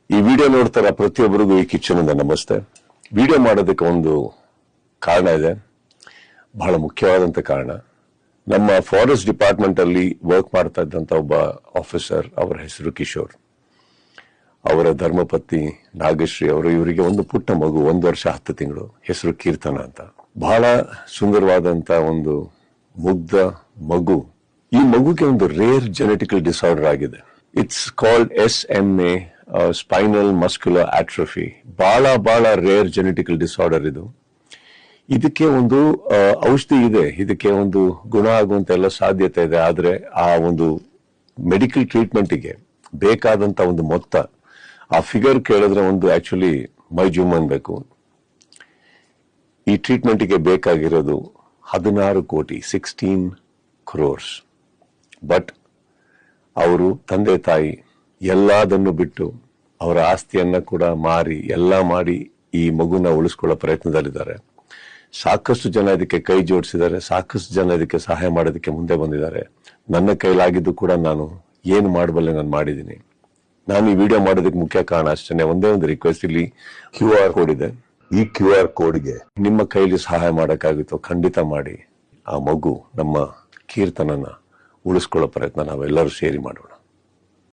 ಈ ವಿಡಿಯೋ ನೋಡ್ತಾರ ಪ್ರತಿಯೊಬ್ಬರಿಗೂ ಈ ಕಿಚನ್ ಇಂದ ನಮಸ್ತೆ. ವಿಡಿಯೋ ಮಾಡೋದಕ್ಕೆ ಒಂದು ಕಾರಣ ಇದೆ, ಬಹಳ ಮುಖ್ಯವಾದಂತ ಕಾರಣ. ನಮ್ಮ ಫಾರೆಸ್ಟ್ ಡಿಪಾರ್ಟ್ಮೆಂಟ್ ಅಲ್ಲಿ ವರ್ಕ್ ಮಾಡ್ತಾ ಇದ್ದಂತ ಒಬ್ಬ ಆಫೀಸರ್, ಅವರ ಹೆಸರು ಕಿಶೋರ್, ಅವರ ಧರ್ಮಪತ್ನಿ ನಾಗಶ್ರೀ ಅವರು, ಇವರಿಗೆ ಒಂದು ಪುಟ್ಟ ಮಗು, 1 ವರ್ಷ 10 ತಿಂಗಳು, ಹೆಸರು ಕೀರ್ತನ ಅಂತ. ಬಹಳ ಸುಂದರವಾದಂತ ಒಂದು ಮುಗ್ಧ ಮಗು. ಈ ಮಗುಗೆ ಒಂದು ರೇರ್ ಜೆನೆಟಿಕಲ್ ಡಿಸಾರ್ಡರ್ ಆಗಿದೆ. It's called SMA, spinal muscular atrophy. ಬಹಳ ರೇರ್ ಜೆನೆಟಿಕಲ್ ಡಿಸಾರ್ಡರ್ ಇದು. ಇದಕ್ಕೆ ಒಂದು ಔಷಧಿ ಇದೆ, ಇದಕ್ಕೆ ಒಂದು ಗುಣ ಆಗುವಂತ ಎಲ್ಲ ಸಾಧ್ಯತೆ ಇದೆ. ಆದ್ರೆ ಆ ಒಂದು ಮೆಡಿಕಲ್ ಟ್ರೀಟ್ಮೆಂಟ್ಗೆ ಬೇಕಾದಂತ ಒಂದು ಮೊತ್ತ, ಆ ಫಿಗರ್ ಕೇಳಿದ್ರೆ ಒಂದು ಆಕ್ಚುಲಿ ಮೈ ಜೂಮ್ ಅನ್ಬೇಕು. ಈ ಟ್ರೀಟ್ಮೆಂಟ್ಗೆ ಬೇಕಾಗಿರೋದು 16 ಕೋಟಿ, 16 crores. ಬಟ್ ಅವರು ತಂದೆ ತಾಯಿ ಎಲ್ಲದನ್ನು ಬಿಟ್ಟು ಅವರ ಆಸ್ತಿಯನ್ನ ಕೂಡ ಮಾರಿ ಎಲ್ಲ ಮಾಡಿ ಈ ಮಗುನ ಉಳಿಸ್ಕೊಳ್ಳೋ ಪ್ರಯತ್ನದಲ್ಲಿದ್ದಾರೆ. ಸಾಕಷ್ಟು ಜನ ಇದಕ್ಕೆ ಕೈ ಜೋಡಿಸಿದ್ದಾರೆ, ಸಾಕಷ್ಟು ಜನ ಇದಕ್ಕೆ ಸಹಾಯ ಮಾಡೋದಕ್ಕೆ ಮುಂದೆ ಬಂದಿದ್ದಾರೆ. ನನ್ನ ಕೈಲಾಗಿದ್ದು ಕೂಡ ನಾನು ಏನು ಮಾಡಬಲ್ಲೆ ನಾನು ಮಾಡಿದ್ದೀನಿ. ನಾನು ಈ ವಿಡಿಯೋ ಮಾಡೋದಕ್ಕೆ ಮುಖ್ಯ ಕಾರಣ ಅಷ್ಟೇ, ಒಂದೇ ಒಂದು ರಿಕ್ವೆಸ್ಟ್. ಇಲ್ಲಿ QR ಕೋಡ್ ಇದೆ, ಈ QR ಕೋಡ್ಗೆ ನಿಮ್ಮ ಕೈಲಿ ಸಹಾಯ ಮಾಡೋಕ್ಕಾಗುತ್ತೋ ಖಂಡಿತ ಮಾಡಿ. ಆ ಮಗು ನಮ್ಮ ಕೀರ್ತನನ್ನ ಉಳಿಸ್ಕೊಳ್ಳೋ ಪ್ರಯತ್ನ ನಾವೆಲ್ಲರೂ ಸೇರಿ ಮಾಡೋಣ.